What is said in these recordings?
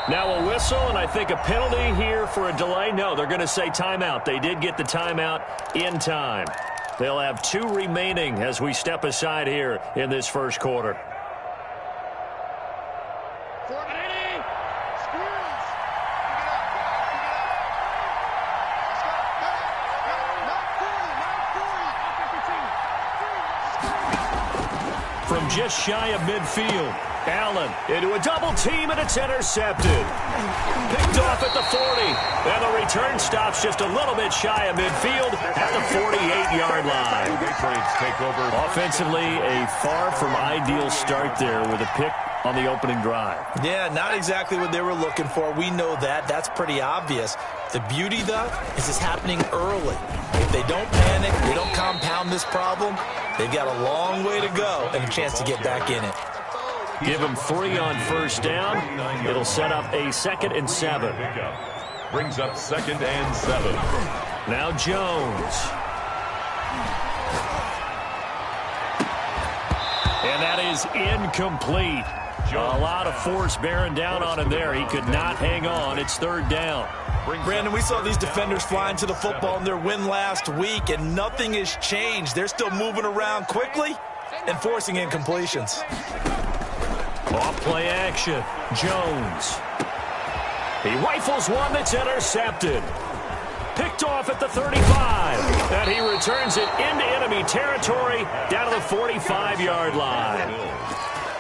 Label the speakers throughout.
Speaker 1: Now a whistle, and I think a penalty here for a delay. No, they're going to say timeout. They did get the timeout in time. They'll have 2 remaining as we step aside here in this first quarter. From just shy of midfield, Allen into a double team, and it's intercepted. Picked off at the 40, and the return stops just a little bit shy of midfield at the 48-yard line. Offensively, a far from ideal start there with a pick on the opening drive.
Speaker 2: Yeah, not exactly what they were looking for. We know that. That's pretty obvious. The beauty, though, is it's happening early. If they don't panic, they don't compound this problem, they've got a long way to go and a chance to get back in it.
Speaker 1: Give them 3 on first down. It'll set up a 2nd and 7.
Speaker 3: Brings up 2nd and 7.
Speaker 1: Now Jones. And that is incomplete. A lot of force bearing down on him there. He could not hang on. It's 3rd down.
Speaker 2: Brandon, we saw these defenders flying to the football in their win last week, and nothing has changed. They're still moving around quickly and forcing incompletions.
Speaker 1: Off play action. Jones. He rifles one that's intercepted. Picked off at the 35. And he returns it into enemy territory down to the 45-yard line.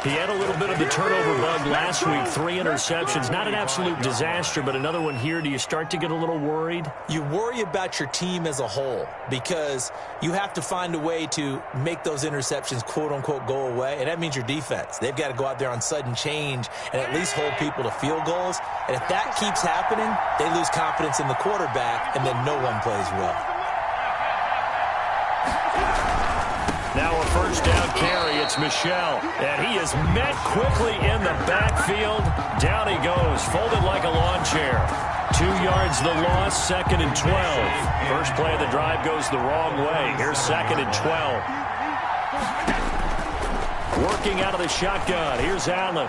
Speaker 1: He had a little bit of the turnover bug last week. 3 interceptions. Not an absolute disaster, but another one here. Do you start to get a little worried?
Speaker 2: You worry about your team as a whole because you have to find a way to make those interceptions, quote-unquote, go away, and that means your defense. They've got to go out there on sudden change and at least hold people to field goals. And if that keeps happening, they lose confidence in the quarterback, and then no one plays well.
Speaker 1: Now a first down carry. It's Michel. And he is met quickly in the backfield. Down he goes, folded like a lawn chair. 2 yards the loss, 2nd and 12. First play of the drive goes the wrong way. Here's 2nd and 12. Working out of the shotgun. Here's Allen.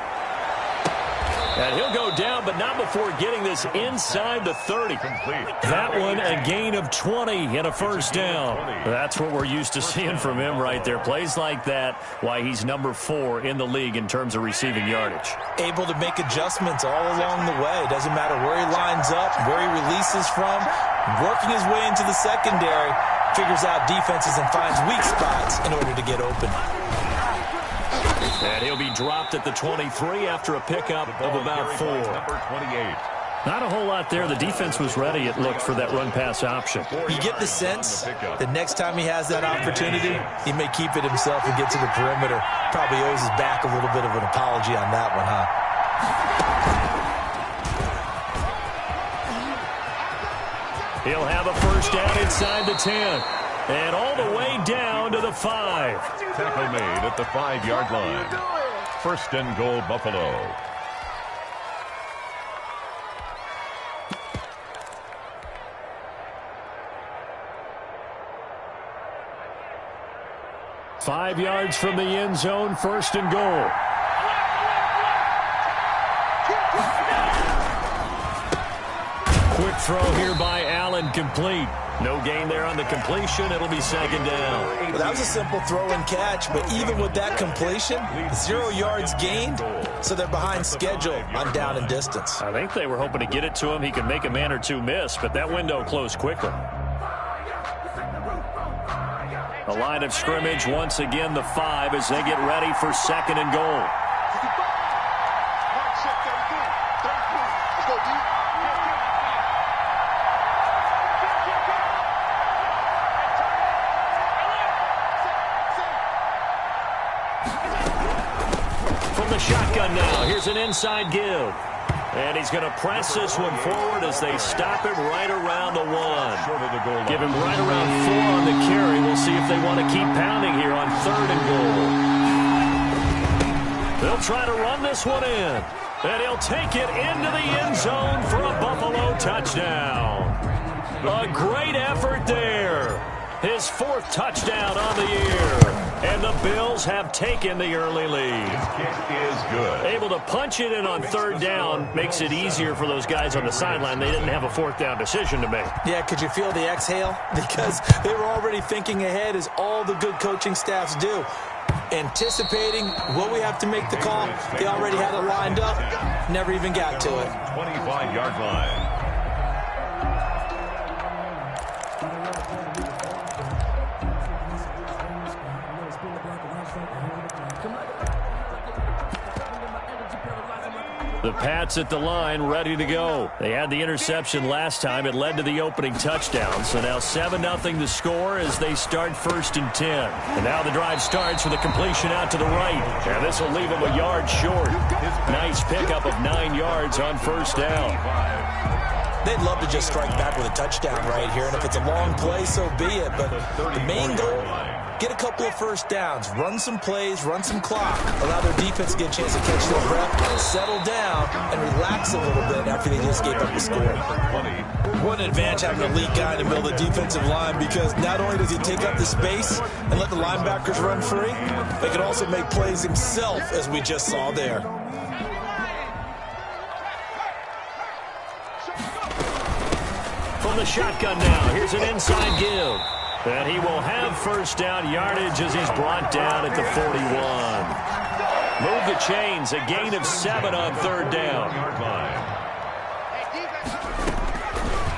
Speaker 1: And he'll go down, but not before getting this inside the 30. That one, a gain of 20 and a first down. That's what we're used to seeing from him right there. Plays like that, why he's number 4 in the league in terms of receiving yardage.
Speaker 2: Able to make adjustments all along the way. Doesn't matter where he lines up, where he releases from. Working his way into the secondary, figures out defenses and finds weak spots in order to get open.
Speaker 1: And he'll be dropped at the 23 after a pickup of about 4.
Speaker 3: Number 28.
Speaker 1: Not a whole lot there. The defense was ready, it looked, for that run-pass option.
Speaker 2: You get the sense that next time he has that opportunity, he may keep it himself and get to the perimeter. Probably owes his back a little bit of an apology on that one, huh?
Speaker 1: He'll have a first down inside the 10. And all the way down to the 5.
Speaker 3: Tackle made at the 5-yard line. 1st and goal, Buffalo.
Speaker 1: Five yards from the end zone, 1st and goal. Quick throw here by Allen, complete. No gain there on the completion. It'll be 2nd down.
Speaker 2: Well, that was a simple throw and catch, but even with that completion, 0 yards gained, so they're behind schedule on down and distance.
Speaker 1: I think they were hoping to get it to him. He could make a man or two miss, but that window closed quickly. The line of scrimmage, once again, the 5 as they get ready for 2nd and goal. Shotgun now. Here's an inside give. And he's going to press this one forward as they stop him right around the 1. Give him right around 4 on the carry. We'll see if they want to keep pounding here on 3rd and goal. They'll try to run this one in. And he'll take it into the end zone for a Buffalo touchdown. A great effort there. His 4th touchdown on the year. And the Bills have taken the early lead.
Speaker 3: This kick is good.
Speaker 1: Able to punch it in on third down makes it easier for those guys on the sideline. They didn't have a fourth down decision to make.
Speaker 2: Yeah, could you feel the exhale? Because they were already thinking ahead, as all the good coaching staffs do. Anticipating what we have to make the call. They already had it lined up. Never even got to it.
Speaker 3: 25-yard line.
Speaker 1: The Pats at the line, ready to go. They had the interception last time. It led to the opening touchdown. So now 7-0 the score as they start 1st and 10. And now the drive starts with a completion out to the right. And this will leave them a yard short. Nice pickup of 9 yards on 1st down.
Speaker 2: They'd love to just strike back with a touchdown right here. And if it's a long play, so be it. But the main goal, get a couple of first downs, run some plays, run some clock, allow their defense to get a chance to catch their breath, settle down, and relax a little bit after they just gave up the score. What an advantage having an elite guy in the middle of the defensive line, because not only does he take up the space and let the linebackers run free, but he can also make plays himself, as we just saw there.
Speaker 1: From the shotgun now, here's an inside give. And he will have 1st down yardage as he's brought down at the 41. Move the chains, a gain of 7 on 3rd down.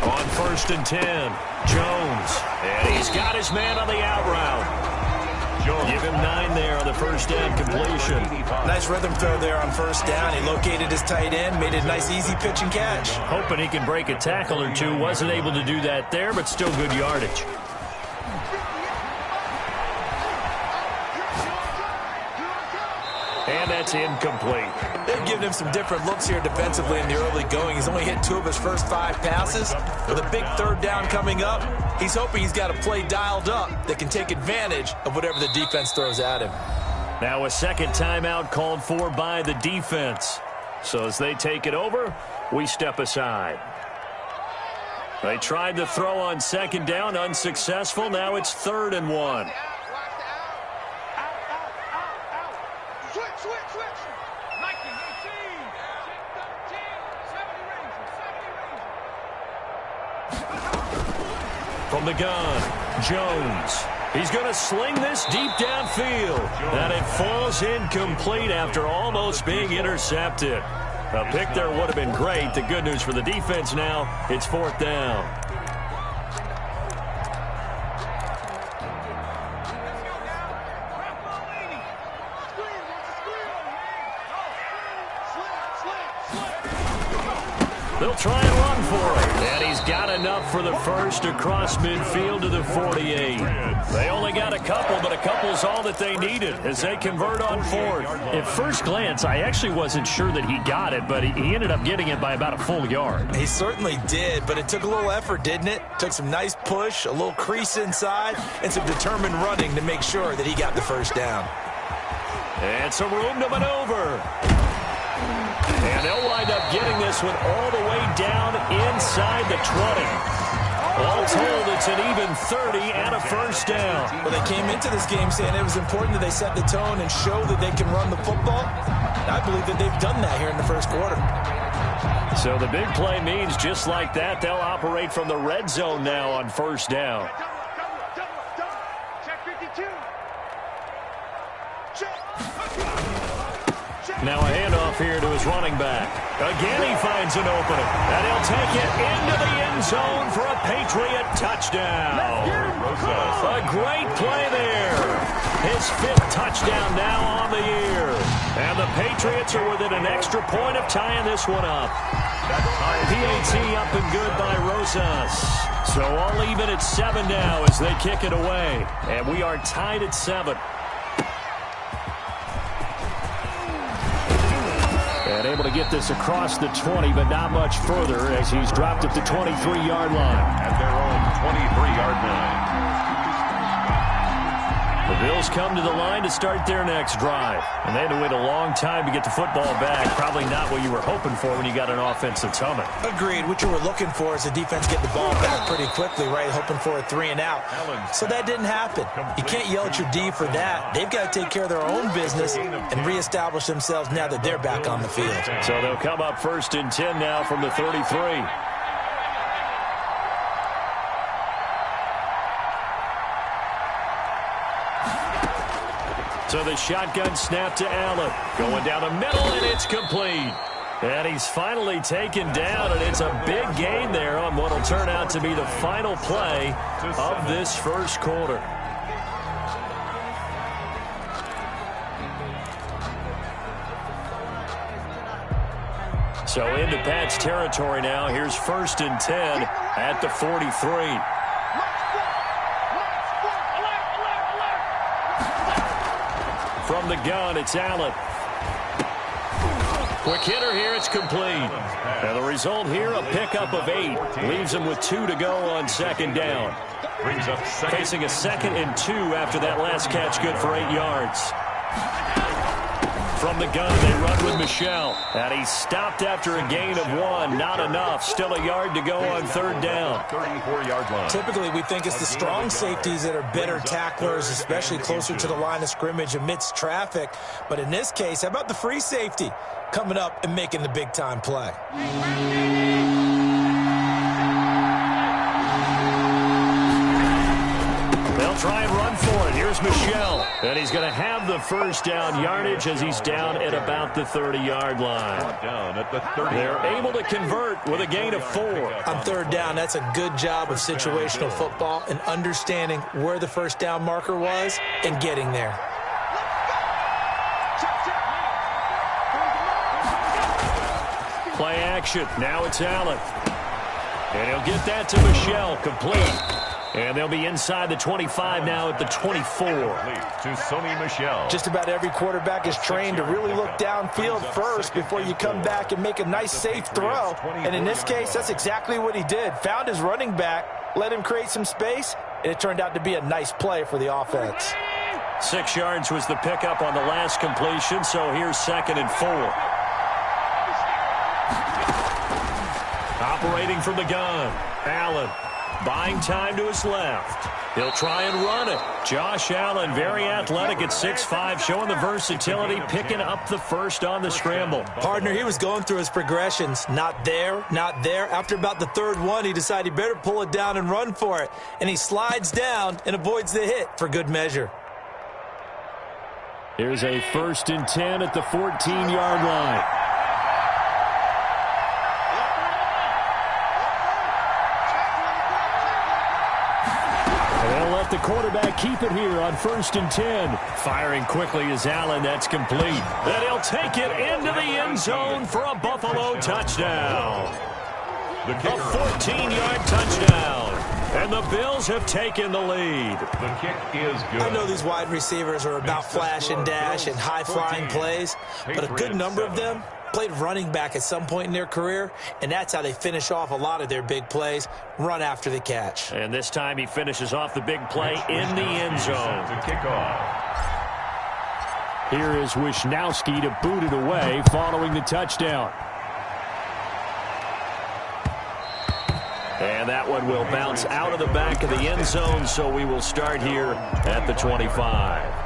Speaker 1: On 1st and 10, Jones. And he's got his man on the out route. Give him 9 there on the 1st down completion.
Speaker 2: Nice rhythm throw there on 1st down. He located his tight end, made it a nice easy pitch and catch.
Speaker 1: Hoping he can break a tackle or two. Wasn't able to do that there, but still good yardage. And that's incomplete.
Speaker 2: They've given him some different looks here defensively in the early going. He's only hit 2 of his first 5 passes. With a big 3rd down coming up, he's hoping he's got a play dialed up that can take advantage of whatever the defense throws at him.
Speaker 1: Now a second timeout called for by the defense. So as they take it over, we step aside. They tried to throw on 2nd down, unsuccessful. Now it's 3rd and 1. From the gun, Jones. He's going to sling this deep downfield. And it falls incomplete after almost being intercepted. A pick there would have been great. The good news for the defense now, it's 4th down. They'll try and run for it. And he's got enough for the first across midfield to the 48. They only got a couple, but a couple's all that they needed as they convert on 4th. At first glance, I actually wasn't sure that he got it, but he ended up getting it by about a full yard.
Speaker 2: He certainly did, but it took a little effort, didn't it? Took some nice push, a little crease inside, and some determined running to make sure that he got the 1st down.
Speaker 1: And some room to maneuver. And they'll wind up getting this one all the way down inside the 20. All told, it's an even 30 and a 1st down.
Speaker 2: Well, they came into this game saying it was important that they set the tone and show that they can run the football. And I believe that they've done that here in the 1st quarter.
Speaker 1: So the big play means just like that, they'll operate from the red zone now on 1st down. Now a handoff here to his running back. Again, he finds an opening. And he'll take it into the end zone for a Patriot touchdown. A great play there. His 5th touchdown now on the year. And the Patriots are within an extra point of tying this one up. PAT up and good by Rosas. So all even at 7 now as they kick it away. And we are tied at 7. And able to get this across the 20, but not much further as he's dropped at the 23-yard line.
Speaker 3: At their own 23-yard line.
Speaker 1: The Bills come to the line to start their next drive. And they had to wait a long time to get the football back. Probably not what you were hoping for when you got an offense that's humming.
Speaker 2: Agreed. What you were looking for is the defense get the ball back pretty quickly, right? Hoping for a 3-and-out. So that didn't happen. You can't yell at your D for that. They've got to take care of their own business and reestablish themselves now that they're back on the field.
Speaker 1: So they'll come up 1st and 10 now from the 33. So the shotgun snap to Allen. Going down the middle, and it's complete. And he's finally taken down, and it's a big gain there on what will turn out to be the final play of this first quarter. So into Pat's territory now. Here's 1st and 10 at the 43. From the gun, it's Allen. Quick hitter here, it's complete. And the result here, a pickup of 8. Leaves him with 2 to go on 2nd down. Facing a 2nd and 2 after that last catch, good for 8 yards. From the gun, they run with Michel. And he stopped after a gain of 1. Not enough. Still a yard to go on 3rd down.
Speaker 3: 34-yard line.
Speaker 2: Typically, we think it's the strong safeties that are better tacklers, especially closer to the line of scrimmage amidst traffic. But in this case, how about the free safety coming up and making the big-time play?
Speaker 1: They'll try and run for it. Here's Michel. And he's going to have the 1st down yardage as he's down at about the 30-yard line. They're able to convert with a gain of 4.
Speaker 2: On 3rd down, that's a good job of situational football and understanding where the 1st down marker was and getting there.
Speaker 1: Play action. Now it's Allen. And he'll get that to Michel. Complete. And they'll be inside the 25 now at the 24.
Speaker 3: To Sony Michel.
Speaker 2: Just about every quarterback is trained to really look downfield first before you come back and make a nice, safe throw. And in this case, that's exactly what he did. Found his running back, let him create some space, and it turned out to be a nice play for the offense.
Speaker 1: 6 yards was the pickup on the last completion, so here's 2nd and 4. Operating from the gun, Allen. Buying time to his left. He'll try and run it. Josh Allen, very athletic at 6'5", showing the versatility, picking up the 1st on the scramble.
Speaker 2: Partner, he was going through his progressions. Not there, not there. After about the 3rd one, he decided he better pull it down and run for it. And he slides down and avoids the hit for good measure.
Speaker 1: Here's a 1st and 10 at the 14-yard line. The quarterback keep it here on 1st and 10. Firing quickly is Allen. That's complete. Then he'll take it into the end zone for a Buffalo touchdown. A 14-yard touchdown. And the Bills have taken the lead.
Speaker 3: The kick is good.
Speaker 2: I know these wide receivers are about flash and dash and high-flying plays, but a good number of them played running back at some point in their career, and that's how they finish off a lot of their big plays, run after the catch.
Speaker 1: And this time he finishes off the big play in the end zone.
Speaker 3: To kick off.
Speaker 1: Here is Wisnowski to boot it away following the touchdown. And that one will bounce out of the back of the end zone, so we will start here at the 25.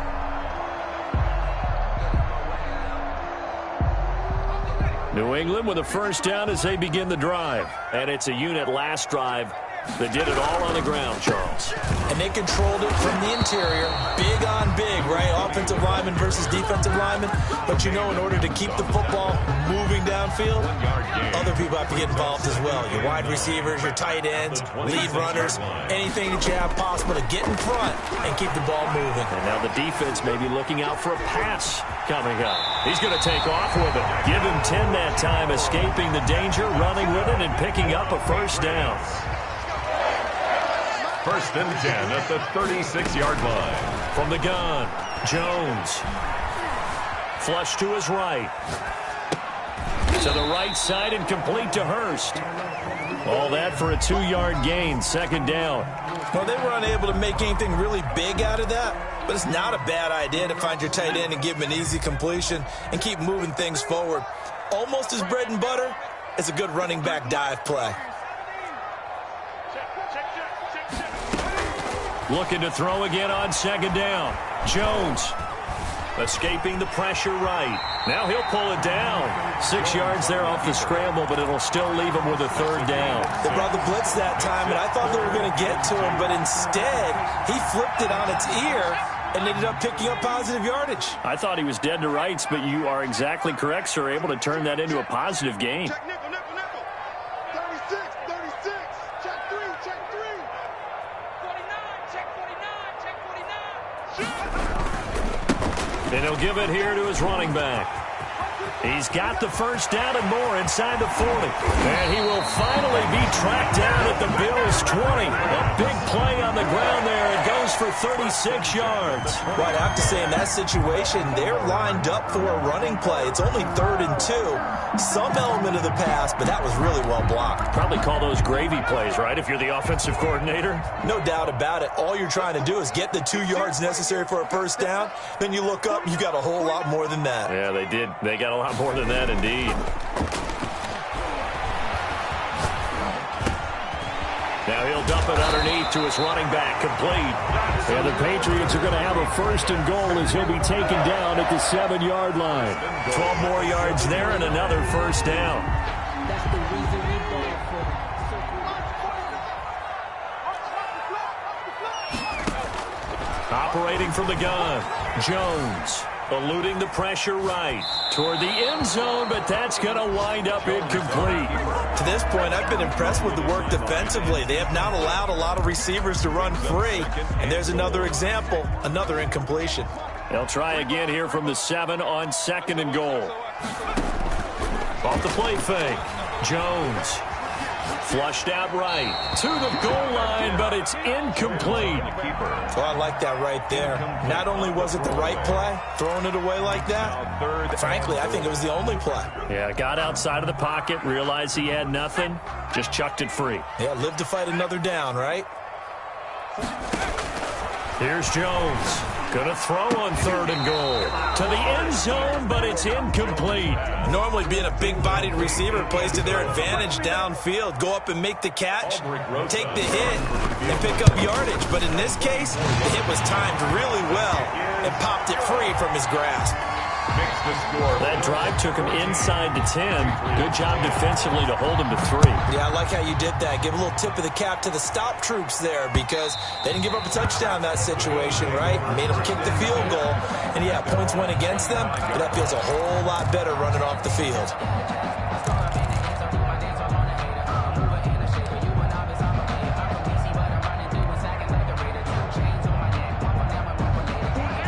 Speaker 1: New England with a 1st down as they begin the drive. And it's a unit last drive that did it all on the ground, Charles.
Speaker 2: And they controlled it from the interior, big on big, right? Offensive lineman versus defensive lineman. But you know, in order to keep the football moving downfield, other people have to get involved as well. Your wide receivers, your tight ends, lead runners, anything that you have possible to get in front and keep the ball moving.
Speaker 1: And now the defense may be looking out for a pass coming up. He's going to take off with it. Give him 10 that time, escaping the danger, running with it, and picking up a 1st down.
Speaker 3: 1st and 10 at the 36-yard line.
Speaker 1: From the gun, Jones. Flush to his right. To the right side and complete to Hurst. All that for a 2-yard gain, second down.
Speaker 2: Well, they were unable to make anything really big out of that, but it's not a bad idea to find your tight end and give him an easy completion and keep moving things forward. Almost as bread and butter as a good running back dive play.
Speaker 1: Looking to throw again on second down. Jones escaping the pressure right. Now he'll pull it down. 6 yards there off the scramble, but it'll still leave him with a third down.
Speaker 2: They brought the blitz that time, and I thought they were going to get to him, but instead he flipped it on its ear and ended up picking up positive yardage.
Speaker 1: I thought he was dead to rights, but you are exactly correct, sir. Able to turn that into a positive gain.
Speaker 4: Check nickel, nickel, nickel. 36, 36. Check 3, check 3. 49, check 49, check 49.
Speaker 1: And he'll give it here to his running back. He's got the first down and more inside the 40. And he will finally be tracked down at the Bills' 20. A big play on the ground there. It goes for 36 yards.
Speaker 2: Right, I have to say, in that situation, they're lined up for a running play. It's only 3rd and 2. Some element of the pass, but that was really well blocked.
Speaker 1: Probably call those gravy plays, right, if you're the offensive coordinator?
Speaker 2: No doubt about it. All you're trying to do is get the 2 yards necessary for a first down. Then you look up, you got a whole lot more than that.
Speaker 1: Yeah, they did. They got a lot more than that, indeed. Now he'll dump it underneath to his running back, complete. And the Patriots are going to have a first and goal as he'll be taken down at the 7-yard line. 12 more yards there and another first down.
Speaker 5: That's the reason we ball for.
Speaker 1: Operating from the gun, Jones. Eluding the pressure right toward the end zone, but that's going to wind up incomplete.
Speaker 2: To this point, I've been impressed with the work defensively. They have not allowed a lot of receivers to run free. And there's another example, another incompletion.
Speaker 1: They'll try again here from the 7 on second and goal. Off the play fake. Jones. Flushed out right to the goal line, but it's incomplete.
Speaker 2: Well, I like that right there. Not only was it the right play, throwing it away like that, frankly, I think it was the only play.
Speaker 1: Yeah, got outside of the pocket, realized he had nothing, just chucked it free.
Speaker 2: Yeah, live to fight another down, right?
Speaker 1: Here's Jones. Going to throw on 3rd and goal. To the end zone, but it's incomplete.
Speaker 2: Normally being a big-bodied receiver plays to their advantage downfield. Go up and make the catch, take the hit, and pick up yardage. But in this case, the hit was timed really well and popped it free from his grasp.
Speaker 1: That drive took him inside the 10. Good job defensively to hold him to 3.
Speaker 2: Yeah, I like how you did that. Give a little tip of the cap to the stop troops there because they didn't give up a touchdown in that situation, right? Made them kick the field goal. And, yeah, points went against them, but that feels a whole lot better running off the field.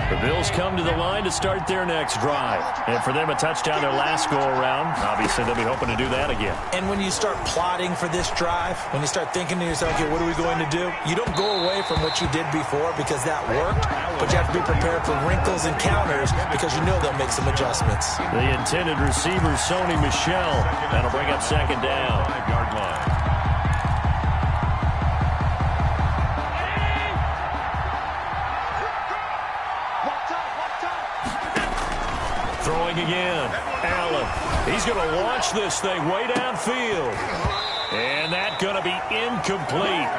Speaker 1: The Bills come to the line to start their next drive. And for them, a touchdown their last go-around. Obviously, they'll be hoping to do that again.
Speaker 2: And when you start plotting for this drive, when you start thinking to yourself, okay, what are we going to do? You don't go away from what you did before because that worked, but you have to be prepared for wrinkles and counters because you know they'll make some adjustments.
Speaker 1: The intended receiver, Sony Michel. That'll bring up second down.
Speaker 3: 5-yard line.
Speaker 1: Throwing again. Allen. He's going to launch this thing way downfield. And that's going to be incomplete.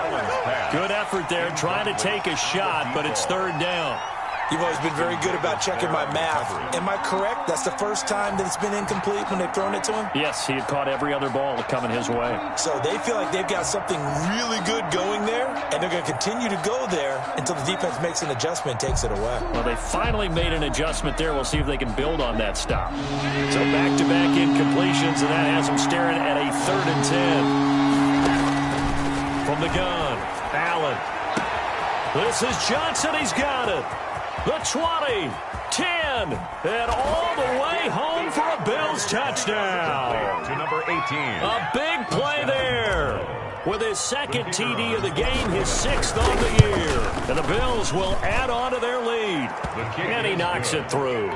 Speaker 1: Good effort there trying to take a shot, but it's 3rd down.
Speaker 2: You've always been very good about checking my math. Am I correct? That's the first time that it's been incomplete when they've thrown it to him?
Speaker 1: Yes, he had caught every other ball coming his way.
Speaker 2: So they feel like they've got something really good going there, and they're going to continue to go there until the defense makes an adjustment and takes it away.
Speaker 1: Well, they finally made an adjustment there. We'll see if they can build on that stop. So back-to-back incompletions, and that has them staring at a 3rd and 10. From the gun, Allen. This is Johnson. He's got it. The 20, 10, and all the way home for a Bills touchdown.
Speaker 3: To number 18.
Speaker 1: A big play there. With his 2nd TD of the game, his 6th on the year. And the Bills will add on to their lead. And he knocks it through.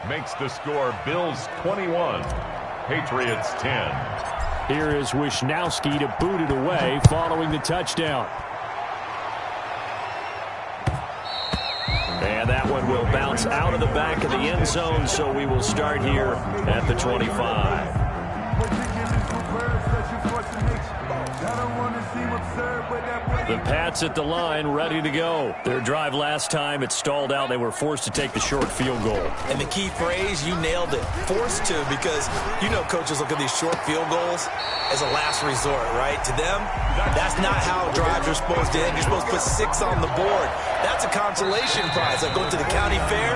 Speaker 3: Makes the score Bills 21, Patriots 10.
Speaker 1: Here is Wisnowski to boot it away following the touchdown. And that one will bounce out of the back of the end zone, so we will start here at the 25. The Pats at the line, ready to go. Their drive last time, it stalled out. They were forced to take the short field goal.
Speaker 2: And the key phrase, you nailed it. Forced to, because you know coaches look at these short field goals as a last resort, right? To them, that's not how drives are supposed to end. You're supposed to put 6 on the board. That's a consolation prize. Like going to the county fair,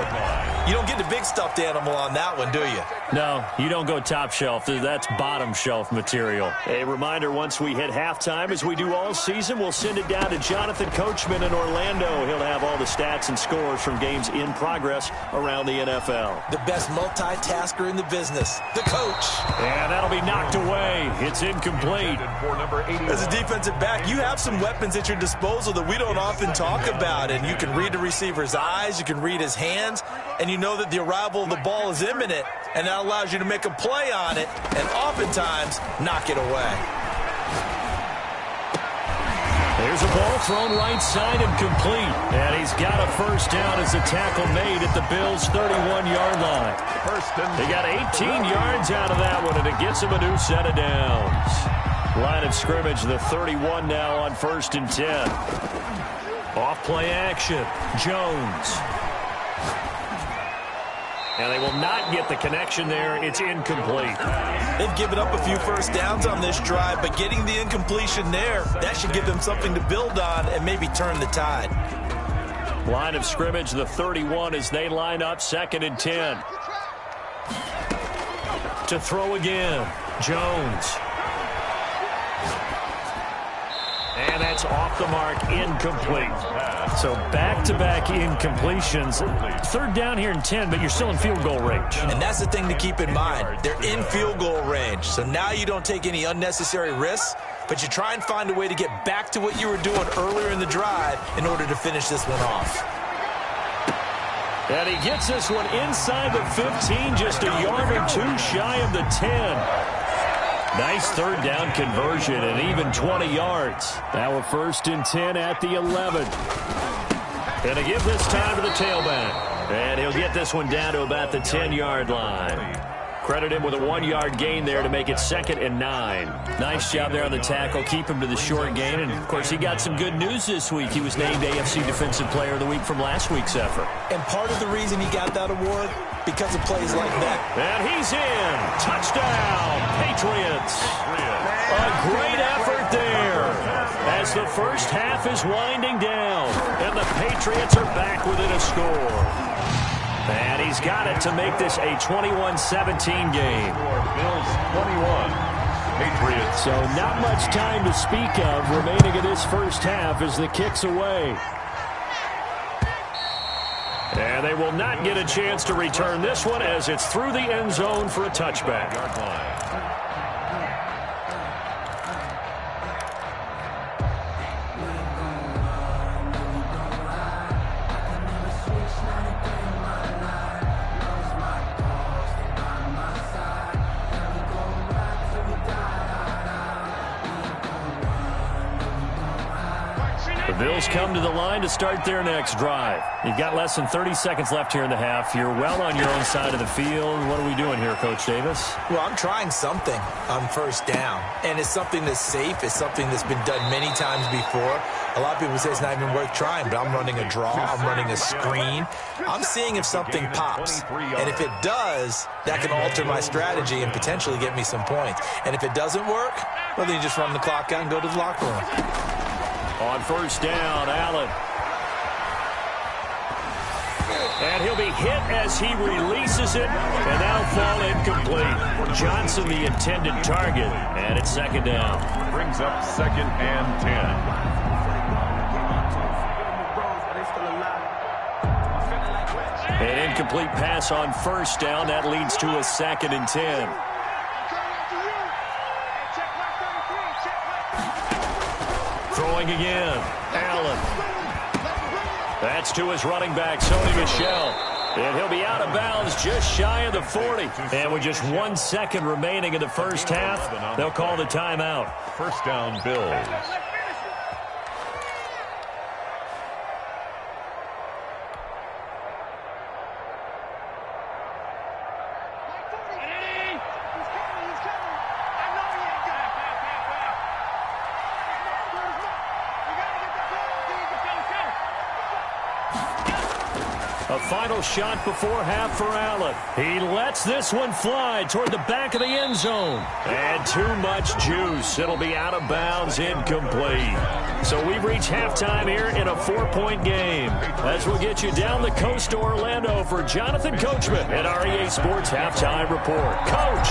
Speaker 2: you don't get the big stuffed animal on that one, do you?
Speaker 1: No, you don't go top shelf. That's bottom shelf material. A reminder, once we hit halftime, as we do all season, we'll send it down to Jonathan Coachman in Orlando. He'll have all the stats and scores from games in progress around the NFL.
Speaker 2: The best multitasker in the business, the coach.
Speaker 1: And that'll be knocked away. It's incomplete.
Speaker 2: As a defensive back, you have some weapons at your disposal that we don't often talk about. And you can read the receiver's eyes, you can read his hands, and you know that the arrival of the ball is imminent, and that allows you to make a play on it and oftentimes knock it away.
Speaker 1: There's a ball thrown right side and complete. And he's got a first down as a tackle made at the Bills' 31-yard line. They got 18 yards out of that one, and it gets him a new set of downs. Line of scrimmage, the 31 now on 1st and 10. Off play action. Jones. And they will not get the connection there. It's incomplete.
Speaker 2: They've given up a few first downs on this drive, but getting the incompletion there, that should give them something to build on and maybe turn the tide.
Speaker 1: Line of scrimmage, the 31 as they line up 2nd and 10. To throw again, Jones. And that's off the mark, incomplete. So back-to-back incompletions. 3rd down here and 10, but you're still in field goal range.
Speaker 2: And that's the thing to keep in mind. They're in field goal range. So now you don't take any unnecessary risks, but you try and find a way to get back to what you were doing earlier in the drive in order to finish this one off.
Speaker 1: And he gets this one inside the 15, just a yard or 2 shy of the 10. Nice 3rd down conversion and even 20 yards. Now a 1st and 10 at the 11. And to give this time to the tailback. And he'll get this one down to about the 10-yard line. Credit him with a 1-yard gain there to make it 2nd and 9. Nice job there on the tackle. Keep him to the short gain. And, of course, he got some good news this week. He was named AFC Defensive Player of the Week from last week's effort.
Speaker 2: And part of the reason he got that award, because of plays like that.
Speaker 1: And he's in. Touchdown, Patriots. A great effort there as the first half is winding down. And the Patriots are back within a score. And he's got it to make this a 21-17 game.
Speaker 3: Bills 21. Patriots.
Speaker 1: So not much time to speak of remaining in this first half as the kick's away. And they will not get a chance to return this one as it's through the end zone for a touchback. The Bills come to the line to start their next drive. You've got less than 30 seconds left here in the half. You're well on your own side of the field. What are we doing here, Coach Davis?
Speaker 2: Well, I'm trying something on 1st down, and it's something that's safe. It's something that's been done many times before. A lot of people say it's not even worth trying, but I'm running a draw. I'm running a screen. I'm seeing if something pops, and if it does, that can alter my strategy and potentially get me some points. And if it doesn't work, well, then you just run the clock out and go to the locker room.
Speaker 1: On 1st down, Allen. And he'll be hit as he releases it, and now fall incomplete. Johnson, the intended target, and it's 2nd down.
Speaker 3: Brings up 2nd and 10.
Speaker 1: An incomplete pass on 1st down. That leads to a 2nd and 10. Throwing again. Allen. That's to his running back, Sony Michel. And he'll be out of bounds just shy of the 40. And with just 1 second remaining in the first half, they'll call the timeout.
Speaker 3: First down, Bills.
Speaker 1: A final shot before half for Allen. He lets this one fly toward the back of the end zone. And too much juice. It'll be out of bounds, incomplete. So we've reached halftime here in a 4-point game. As we'll get you down the coast to Orlando for Jonathan Coachman at our EA Sports Halftime Report. Coach,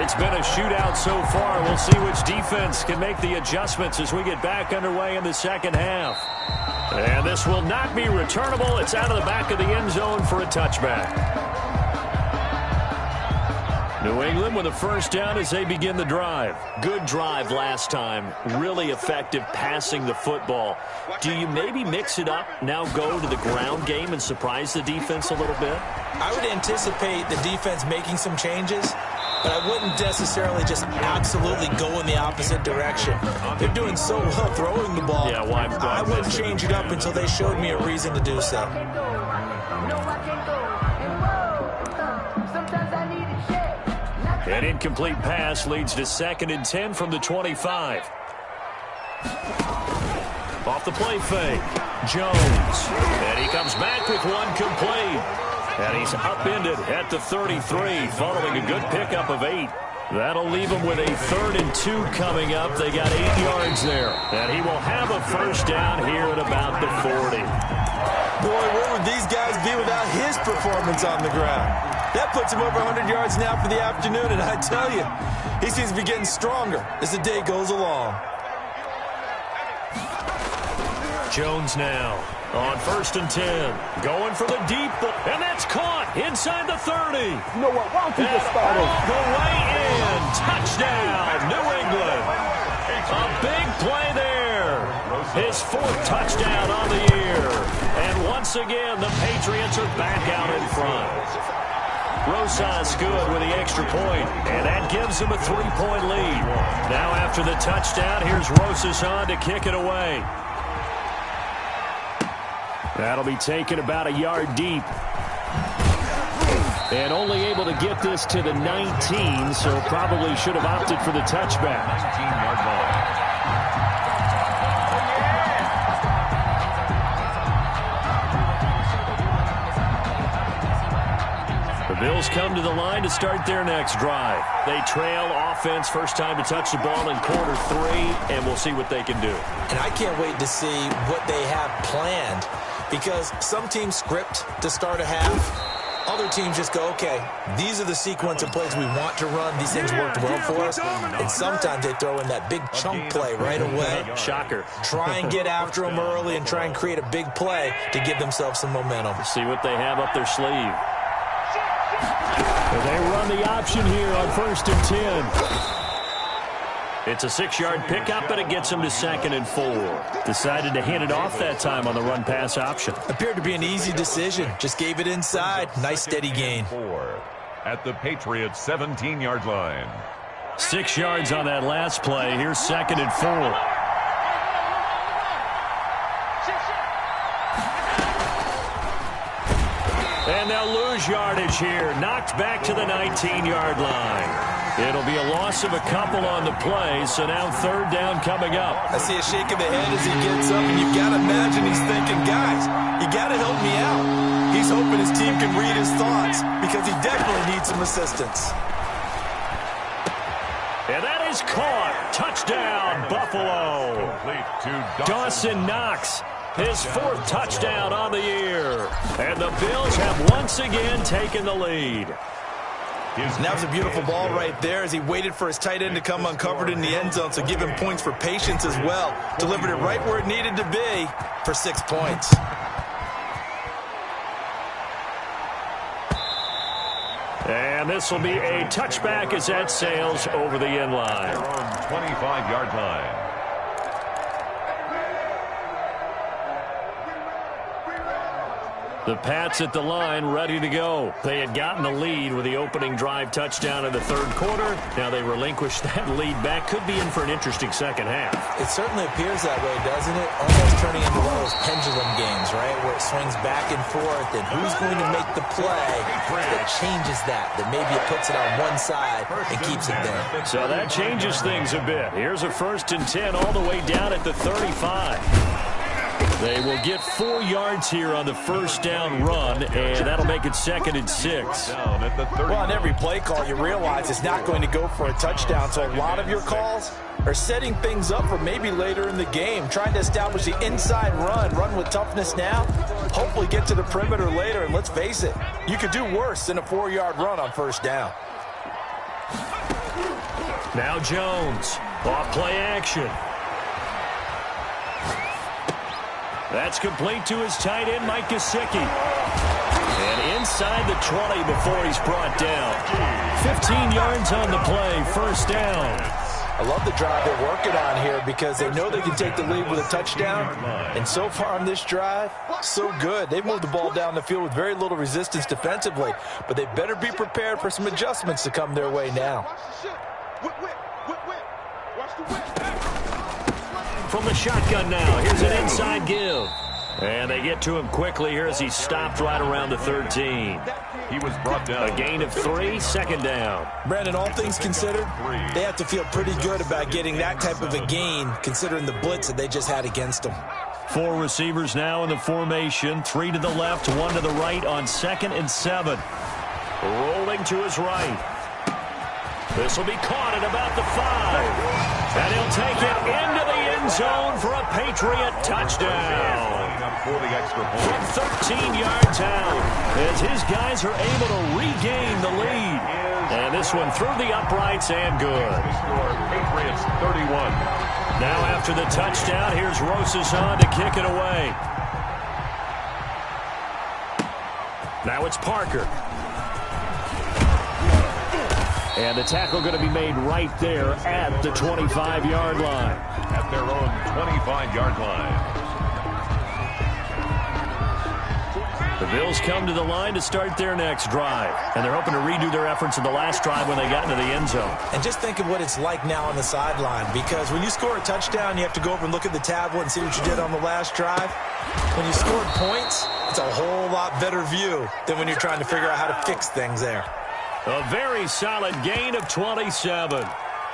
Speaker 1: it's been a shootout so far. We'll see which defense can make the adjustments as we get back underway in the second half. And this will not be returnable. It's out of the back of the end zone for a touchback. New England with a first down as they begin the drive. Good drive last time. Really effective passing the football. Do you maybe mix it up, now go to the ground game and surprise the defense a little bit?
Speaker 2: I would anticipate the defense making some changes, but I wouldn't necessarily just absolutely go in the opposite direction. They're doing so well throwing the ball.
Speaker 1: Yeah, why?
Speaker 2: I wouldn't change it up until they showed me a reason to do so.
Speaker 1: An incomplete pass leads to 2nd and 10 from the 25. Off the play fake, Jones. And he comes back with one complete. And he's upended at the 33 following a good pickup of 8. That'll leave him with a 3rd and 2 coming up. They got 8 yards there. And he will have a first down here at about the 40.
Speaker 2: Boy, where would these guys be without his performance on the ground? That puts him over 100 yards now for the afternoon, and I tell you, he seems to be getting stronger as the day goes along.
Speaker 1: Jones now on 1st and 10. Going for the deep, and that's caught inside the 30.
Speaker 6: You know what? Why don't you just start over?
Speaker 1: The way in. Touchdown, New England. A big play there. His 4th touchdown on the year. And once again, the Patriots are back out in front. Rosas good with the extra point, and that gives him a 3-point lead. Now after the touchdown, here's Rosas on to kick it away. That'll be taken about a yard deep. And only able to get this to the 19, so probably should have opted for the touchback.
Speaker 3: 19-yard line.
Speaker 1: The Bills come to the line to start their next drive. They trail offense, first time to touch the ball in quarter 3, and we'll see what they can do.
Speaker 2: And I can't wait to see what they have planned, because some teams script to start a half. Other teams just go, okay, these are the sequence of plays we want to run. These things worked well for us. And sometimes they throw in that big chunk play right away.
Speaker 1: Shocker.
Speaker 2: Try and get after them early and try and create a big play to give themselves some momentum.
Speaker 1: See what they have up their sleeve. They run the option here on 1st and 10. It's a 6-yard pickup, but it gets him to 2nd and 4. Decided to hand it off that time on the run-pass option.
Speaker 2: Appeared to be an easy decision. Just gave it inside. Nice steady gain.
Speaker 3: 4 at the Patriots' 17-yard line.
Speaker 1: 6 yards on that last play. Here's 2nd and 4. And they'll lose yardage here. Knocked back to the 19-yard line. It'll be a loss of a couple on the play, so now 3rd down coming up.
Speaker 2: I see a shake of the head as he gets up, and you've got to imagine he's thinking, guys, you got to help me out. He's hoping his team can read his thoughts because he definitely needs some assistance.
Speaker 1: And that is caught. Touchdown, Buffalo.
Speaker 3: Complete to
Speaker 1: Dawson Knox. His 4th touchdown on the year. And the Bills have once again taken the lead.
Speaker 2: And that was a beautiful ball right there as he waited for his tight end to come uncovered in the end zone, so give him points for patience as well. Delivered it right where it needed to be for 6 points.
Speaker 1: And this will be a touchback as that sails over the end line.
Speaker 3: 25-yard line.
Speaker 1: The Pats at the line, ready to go. They had gotten the lead with the opening drive touchdown in the third quarter. Now they relinquish that lead back. Could be in for an interesting second half.
Speaker 2: It certainly appears that way, doesn't it? Almost turning into one of those pendulum games, right, where it swings back and forth, and who's going to make the play that changes that maybe it puts it on one side and keeps it there.
Speaker 1: So that changes things a bit. Here's a 1st and 10 all the way down at the 35. They will get 4 yards here on the first down run, and that'll make it 2nd and 6.
Speaker 2: Well, on every play call, you realize it's not going to go for a touchdown, so a lot of your calls are setting things up for maybe later in the game, trying to establish the inside run with toughness now, hopefully get to the perimeter later, and let's face it, you could do worse than a 4-yard run on first down.
Speaker 1: Now Jones, off play action. That's complete to his tight end, Mike Gesicki. And inside the 20 before he's brought down. 15 yards on the play, first down.
Speaker 2: I love the drive they're working on here because they know they can take the lead with a touchdown. And so far on this drive, so good. They've moved the ball down the field with very little resistance defensively. But they better be prepared for some adjustments to come their way now.
Speaker 1: From the shotgun now, here's an inside give. And they get to him quickly here as he stopped right around the 13.
Speaker 3: He was brought down.
Speaker 1: A gain of 3, second down.
Speaker 2: Brandon, all things considered, they have to feel pretty good about getting that type of a gain considering the blitz that they just had against them.
Speaker 1: 4 receivers now in the formation. 3 to the left, 1 to the right on 2nd and 7. Rolling to his right. This will be caught at about the 5. And he'll take it into the end zone for a Patriot touchdown. From 13 yards out, as his guys are able to regain the lead. And this one through the uprights and good.
Speaker 3: Patriots 31.
Speaker 1: Now after the touchdown, here's Rosas on to kick it away. Now it's Parker. And the tackle going to be made right there at the 25-yard line.
Speaker 3: At their own 25-yard line.
Speaker 1: The Bills come to the line to start their next drive. And they're hoping to redo their efforts in the last drive when they got into the end zone.
Speaker 2: And just think of what it's like now on the sideline. Because when you score a touchdown, you have to go over and look at the tablet and see what you did on the last drive. When you scored points, it's a whole lot better view than when you're trying to figure out how to fix things there.
Speaker 1: A very solid gain of 27.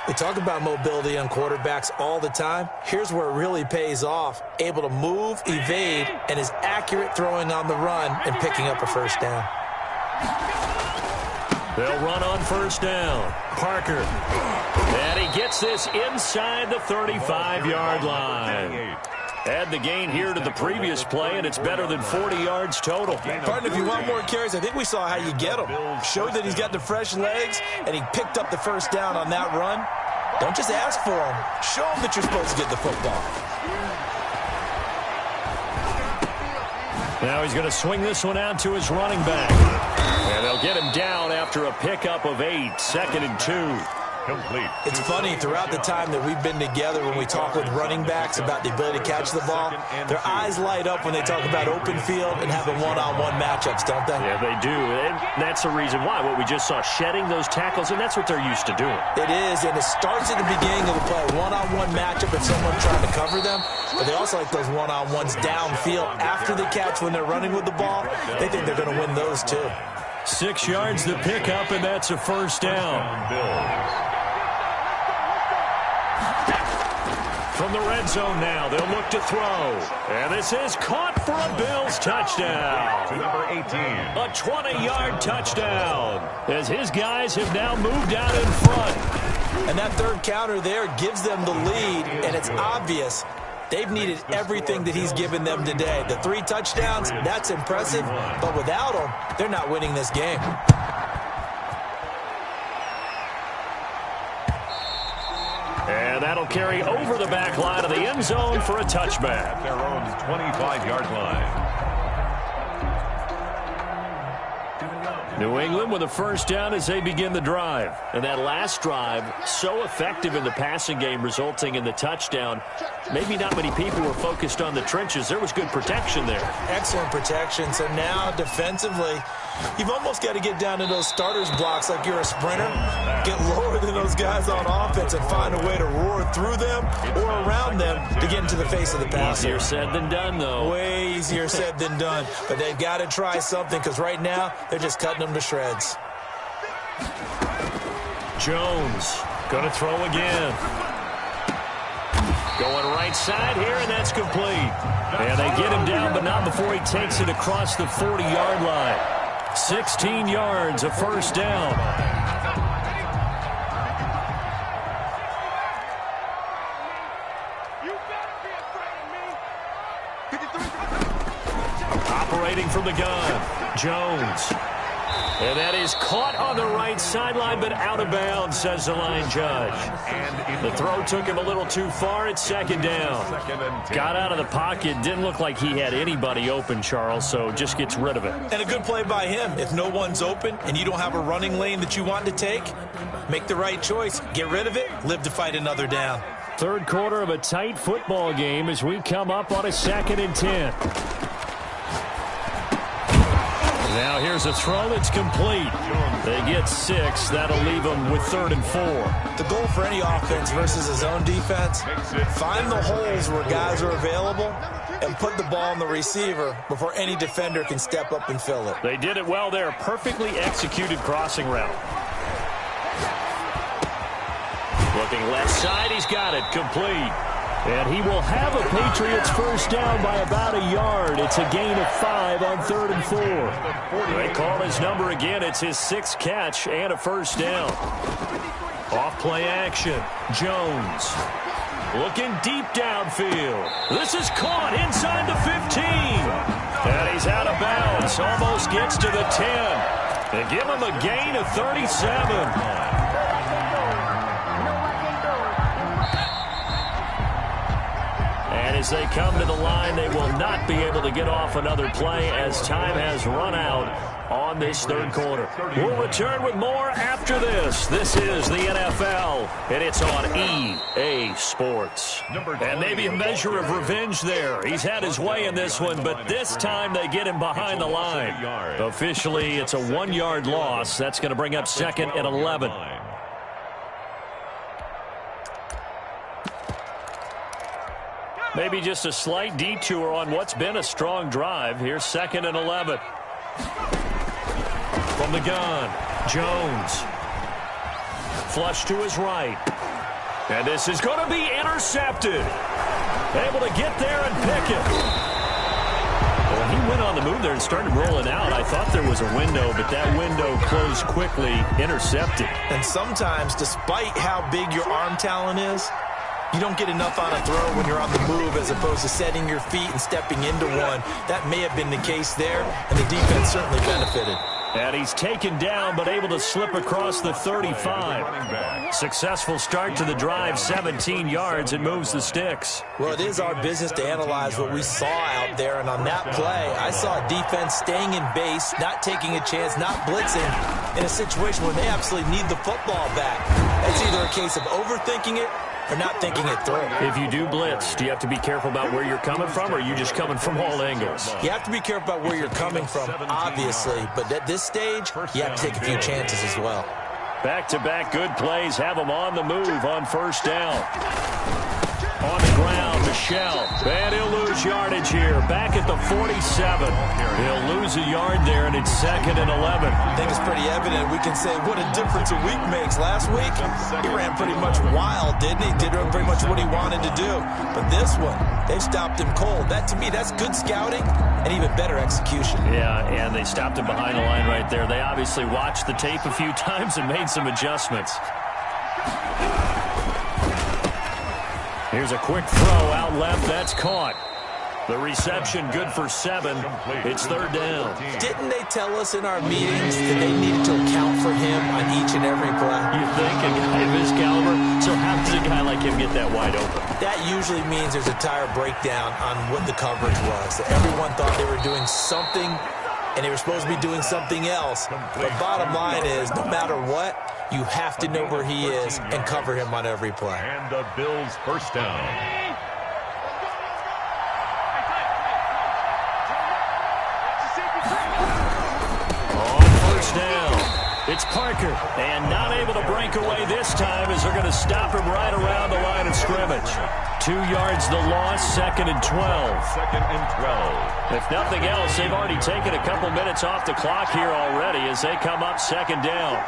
Speaker 2: We talk about mobility on quarterbacks all the time. Here's where it really pays off. Able to move, evade, and is accurate throwing on the run and picking up a first down.
Speaker 1: They'll run on first down. Parker. And he gets this inside the 35-yard line. Add the gain here to the previous play, and it's better than 40 yards total.
Speaker 2: Partner, if you want more carries, I think we saw how you get them. Showed that he's got the fresh legs, and he picked up the first down on that run. Don't just ask for them. Show them that you're supposed to get the football.
Speaker 1: Now he's going to swing this one out to his running back. And they'll get him down after a pickup of 8, 2nd and 2.
Speaker 3: Complete.
Speaker 2: It's funny, throughout the time that we've been together, when we talk with running backs about the ability to catch the ball, their eyes light up when they talk about open field and having one-on-one matchups, don't they?
Speaker 1: Yeah, they do. And that's the reason why. What we just saw, shedding those tackles, and that's what they're used to doing.
Speaker 2: It is, and it starts at the beginning of the play, one-on-one matchup and someone trying to cover them, but they also like those one-on-ones downfield after the catch when they're running with the ball. They think they're going to win those, too.
Speaker 1: 6 yards the pickup, and that's a first down. From the red zone now, they'll look to throw. And this is caught for a Bills touchdown.
Speaker 3: To number 18.
Speaker 1: A 20-yard touchdown, as his guys have now moved out in front.
Speaker 2: And that third counter there gives them the lead, and it's obvious they've needed everything that he's given them today. The 3 touchdowns, that's impressive, but without him, they're not winning this game.
Speaker 1: And that'll carry over the back line of the end zone for a touchback.
Speaker 3: Their own 25-yard line.
Speaker 1: New England with a first down as they begin the drive. And that last drive, so effective in the passing game, resulting in the touchdown. Maybe not many people were focused on the trenches. There was good protection there.
Speaker 2: Excellent protection. So now defensively, you've almost got to get down to those starters blocks like you're a sprinter. Get lower than those guys on offense and find a way to roar through them or around them to get into the face of the passer.
Speaker 1: Easier said than done, though.
Speaker 2: Way easier said than done. But they've got to try something because right now they're just cutting them to shreds.
Speaker 1: Jones going to throw again. Going right side here, and that's complete. And they get him down, but not before he takes it across the 40-yard line. 16 yards, a first down. Operating from the gun, Jones. And that is caught on the right sideline, but out of bounds, says the line judge. The throw took him a little too far. It's second down. Got out of the pocket. Didn't look like he had anybody open, Charles, so just gets rid of it.
Speaker 2: And a good play by him. If no one's open and you don't have a running lane that you want to take, make the right choice. Get rid of it. Live to fight another down.
Speaker 1: Third quarter of a tight football game as we come up on a 2nd and 10. Now here's a throw that's complete. They get 6. That'll leave them with 3rd and 4.
Speaker 2: The goal for any offense versus a zone defense, find the holes where guys are available and put the ball on the receiver before any defender can step up and fill it.
Speaker 1: They did it well there. Perfectly executed crossing route. Looking left side. He's got it. Complete. And he will have a Patriots first down by about a yard. It's a gain of 5 on 3rd and 4. They call his number again. It's his 6th catch and a first down. Off play action. Jones looking deep downfield. This is caught inside the 15. And he's out of bounds. Almost gets to the 10. They give him a gain of 37. And as they come to the line, they will not be able to get off another play as time has run out on this third quarter. We'll return with more after this. This is the NFL, and it's on EA Sports. And maybe a measure of revenge there. He's had his way in this one, but this time they get him behind the line. Officially, it's a 1-yard loss. That's going to bring up 2nd and 11. Maybe just a slight detour on what's been a strong drive. Here's 2nd and 11. From the gun, Jones. Flush to his right. And this is going to be intercepted. Able to get there and pick it. Well, he went on the move there and started rolling out. I thought there was a window, but that window closed quickly. Intercepted.
Speaker 2: And sometimes, despite how big your arm talent is, you don't get enough on a throw when you're on the move as opposed to setting your feet and stepping into one. That may have been the case there, and the defense certainly benefited.
Speaker 1: And he's taken down but able to slip across the 35. Successful start to the drive, 17 yards. It moves the sticks.
Speaker 2: Well, it is our business to analyze what we saw out there, and on that play, I saw a defense staying in base, not taking a chance, not blitzing in a situation where they absolutely need the football back. That's either a case of overthinking it or not thinking it through.
Speaker 1: If you do blitz, do you have to be careful about where you're coming from, or are you just coming from all angles?
Speaker 2: You have to be careful about where you're coming from, obviously, but at this stage, you have to take a few chances as well.
Speaker 1: Back-to-back good plays have them on the move on first down. On the ground, Michelle. And he'll lose yardage here. Back at the 47. He'll lose a yard there, and it's 2nd and 11.
Speaker 2: I think it's pretty evident. We can say what a difference a week makes. Last week, he ran pretty much wild, didn't he? Did pretty much what he wanted to do. But this one, they've stopped him cold. That, to me, that's good scouting and even better execution.
Speaker 1: Yeah, and they stopped him behind the line right there. They obviously watched the tape a few times and made some adjustments. Here's a quick throw out left. That's caught. The reception good for 7. It's 3rd down.
Speaker 2: Didn't they tell us in our meetings that they needed to account for him on each and every play?
Speaker 1: You think a guy of his caliber? So how does a guy like him get that wide open?
Speaker 2: That usually means there's a tire breakdown on what the coverage was. Everyone thought they were doing something and they were supposed to be doing something else. But bottom line is, no matter what, you have to know where he is and cover him on every play.
Speaker 3: And the Bills first down.
Speaker 1: Down. It's Parker, and not able to break away this time as they're going to stop him right around the line of scrimmage. 2 yards the loss, 2nd and 12.
Speaker 3: 2nd and 12.
Speaker 1: If nothing else, they've already taken a couple minutes off the clock here already as they come up 2nd down.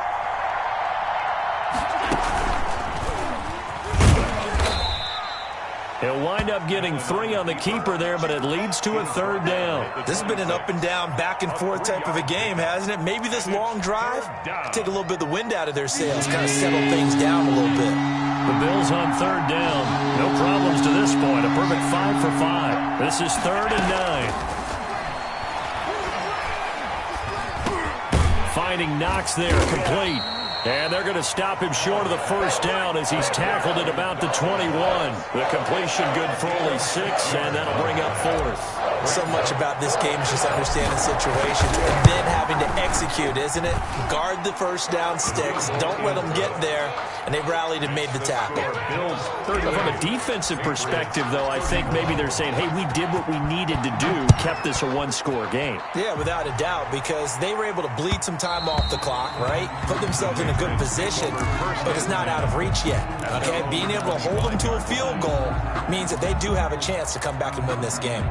Speaker 1: He'll wind up getting 3 on the keeper there, but it leads to a 3rd down.
Speaker 2: This has been an up-and-down, back-and-forth type of a game, hasn't it? Maybe this long drive, take a little bit of the wind out of their sails, kind of settle things down a little bit.
Speaker 1: The Bills on 3rd down. No problems to this point. A perfect 5 for 5. This is 3rd and 9. Finding Knox there, complete. And they're going to stop him short of the 1st down as he's tackled at about the 21. The completion good for only 6, and that'll bring up 4th.
Speaker 2: So much about this game is just understanding situations and then having to execute, isn't it? Guard the 1st down sticks. Don't let them get there. And they rallied and made the tackle.
Speaker 1: From a defensive perspective, though, I think maybe they're saying, hey, we did what we needed to do, kept this a 1-score game.
Speaker 2: Yeah, without a doubt, because they were able to bleed some time off the clock, right? Put themselves in a good position, but it's not out of reach yet, okay? Being able to hold them to a field goal means that they do have a chance to come back and win this game.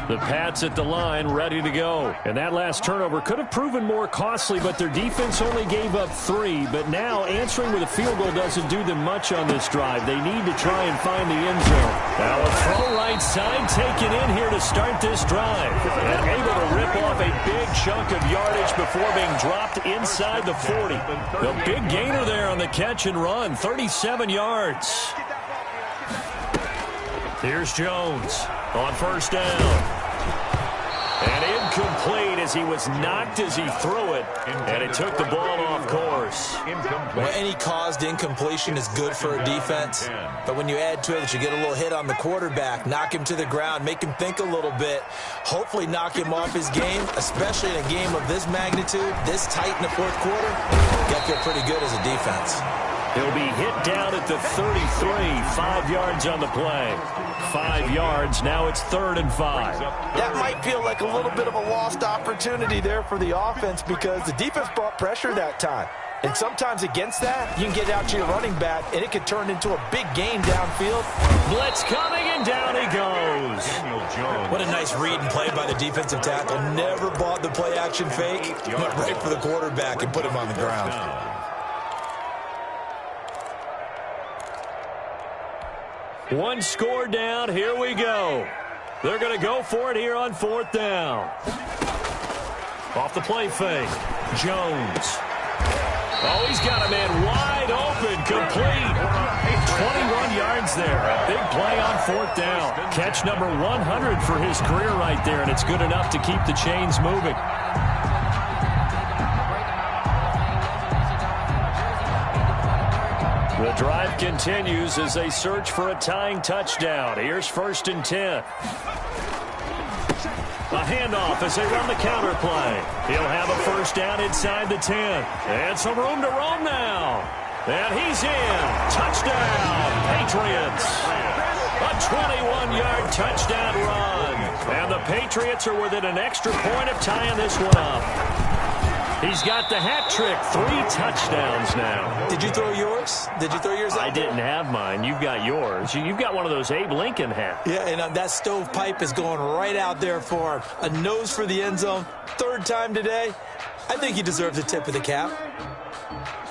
Speaker 1: The Pats at the line, ready to go. And that last turnover could have proven more costly, but their defense only gave up 3. But now answering with a field goal doesn't do them much on this drive. They need to try and find the end zone. Now a throw right side taken in here to start this drive. And able to rip off a big chunk of yardage before being dropped inside the 40. The big gainer there on the catch and run, 37 yards. Here's Jones on 1st down. And incomplete as he was knocked as he threw it. And it took the ball off course.
Speaker 2: Well, any caused incompletion is good for a defense. But when you add to it that you get a little hit on the quarterback, knock him to the ground, make him think a little bit, hopefully knock him off his game, especially in a game of this magnitude, this tight in the 4th quarter, you got to feel pretty good as a defense.
Speaker 1: He'll be hit down at the 33, 5 yards on the play. 5 yards, now it's 3rd and 5.
Speaker 2: That might feel like a little bit of a lost opportunity there for the offense because the defense brought pressure that time. And sometimes against that, you can get out to your running back, and it could turn into a big gain downfield.
Speaker 1: Blitz coming, and down he goes.
Speaker 2: What a nice read and play by the defensive tackle. Never bought the play-action fake. Went right for the quarterback and put him on the ground.
Speaker 1: One score down, here we go. They're going to go for it here on 4th down. Off the play fake, Jones. Oh, he's got a man wide open, complete. 21 yards there, a big play on 4th down. Catch number 100 for his career right there, and it's good enough to keep the chains moving. The drive continues as they search for a tying touchdown. Here's 1st and 10. A handoff as they run the counter play. He'll have a 1st down inside the 10. And some room to roam now. And he's in. Touchdown, Patriots. A 21-yard touchdown run. And the Patriots are within an extra point of tying this one up. He's got the hat trick, 3 touchdowns now.
Speaker 2: Did you throw yours? Did you throw yours out?
Speaker 1: I didn't have mine. You've got yours. You've got one of those Abe Lincoln hats.
Speaker 2: Yeah, and that stovepipe is going right out there for him. A nose for the end zone. 3rd time today. I think he deserves a tip of the cap.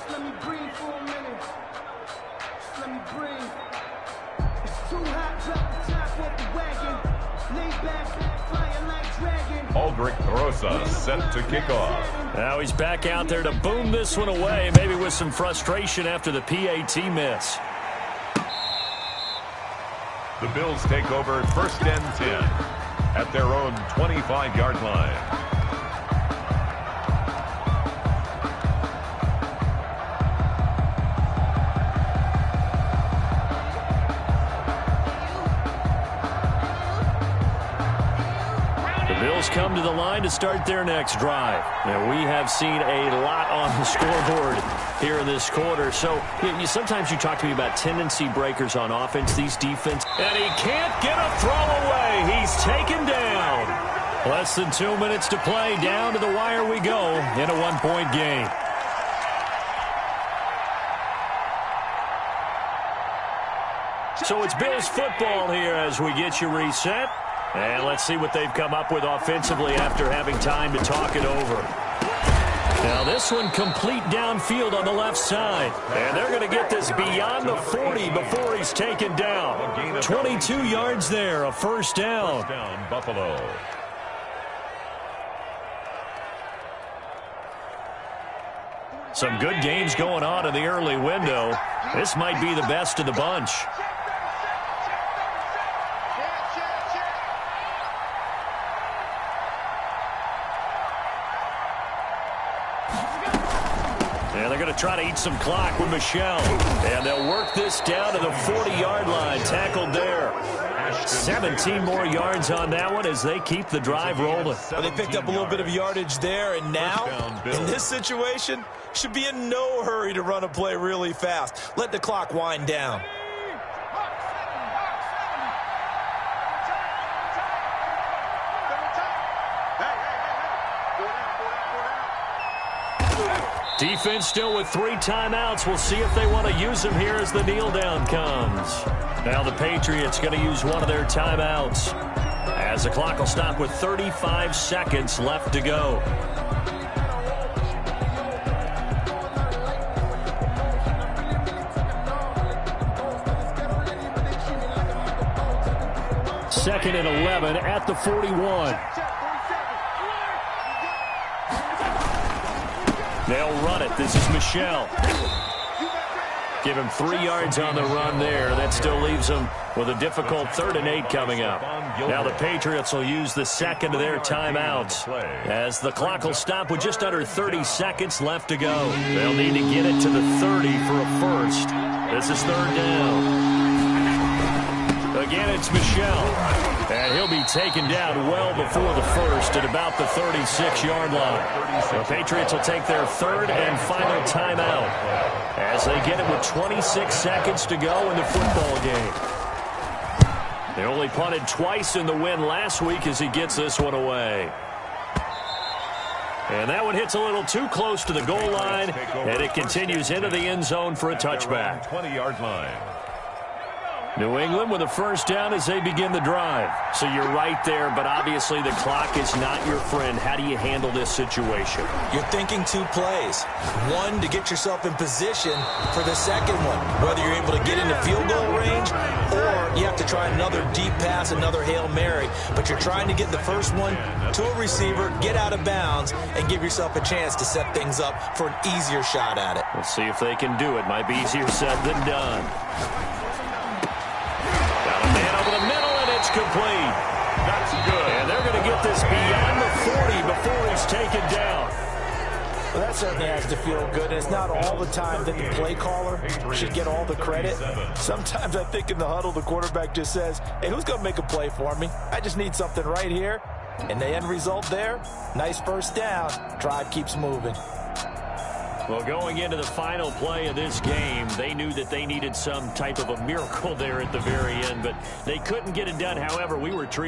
Speaker 4: Let me breathe for a minute. Let me breathe. It's too hot, drop the top off the wagon. Lay back, flying like dragon.
Speaker 3: Aldrich Rosa set to kick off.
Speaker 1: Now he's back out there to boom this one away, maybe with some frustration after the PAT miss.
Speaker 3: The Bills take over 1st and 10 at their own 25-yard line.
Speaker 1: Bills come to the line to start their next drive. Now, we have seen a lot on the scoreboard here in this quarter. So sometimes you talk to me about tendency breakers on offense, these defense. And he can't get a throw away. He's taken down. Less than 2 minutes to play. Down to the wire we go in a one-point game. So it's Bills football here as we get you reset. And let's see what they've come up with offensively after having time to talk it over. Now this one complete downfield on the left side. And they're going to get this beyond the 40 before he's taken down. 22 yards there, a first down.
Speaker 3: First down, Buffalo.
Speaker 1: Some good games going on in the early window. This might be the best of the bunch. And they're going to try to eat some clock with Michelle. And they'll work this down to the 40-yard line. Tackled there. 17 more yards on that one as they keep the drive rolling.
Speaker 2: Well, they picked up a little bit of yardage there, and now, in this situation, should be in no hurry to run a play really fast. Let the clock wind down.
Speaker 1: Defense still with 3 timeouts. We'll see if they want to use them here as the kneel down comes. Now the Patriots going to use one of their timeouts as the clock will stop with 35 seconds left to go. Second and 11 at the 41. They'll run it. This is Michelle. Give him 3 yards on the run there. That still leaves them with a difficult 3rd and 8 coming up. Now the Patriots will use the second of their timeouts as the clock will stop with just under 30 seconds left to go. They'll need to get it to the 30 for a first. This is 3rd down. Again, it's Michelle. And he'll be taken down well before the first at about the 36-yard line. The Patriots will take their 3rd and final timeout as they get it with 26 seconds to go in the football game. They only punted twice in the win last week as he gets this one away. And that one hits a little too close to the goal line, and it continues into the end zone for a touchback.
Speaker 3: 20-yard line.
Speaker 1: New England with a first down as they begin the drive. So you're right there, but obviously the clock is not your friend. How do you handle this situation?
Speaker 2: You're thinking 2 plays. One, to get yourself in position for the second one, whether you're able to get into field goal range or you have to try another deep pass, another Hail Mary. But you're trying to get the first one to a receiver, get out of bounds, and give yourself a chance to set things up for an easier shot at it.
Speaker 1: We'll see if they can do it. Might be easier said than done. Complete.
Speaker 3: That's good.
Speaker 1: And they're going to get this beyond the 40 before he's taken down.
Speaker 2: Well, that certainly has to feel good. And it's not all the time that the play caller should get all the credit. Sometimes I think in the huddle, the quarterback just says, hey, who's going to make a play for me? I just need something right here. And the end result there, nice first down. Drive keeps moving.
Speaker 1: Well, going into the final play of this game, they knew that they needed some type of a miracle there at the very end, but they couldn't get it done. However, we were treated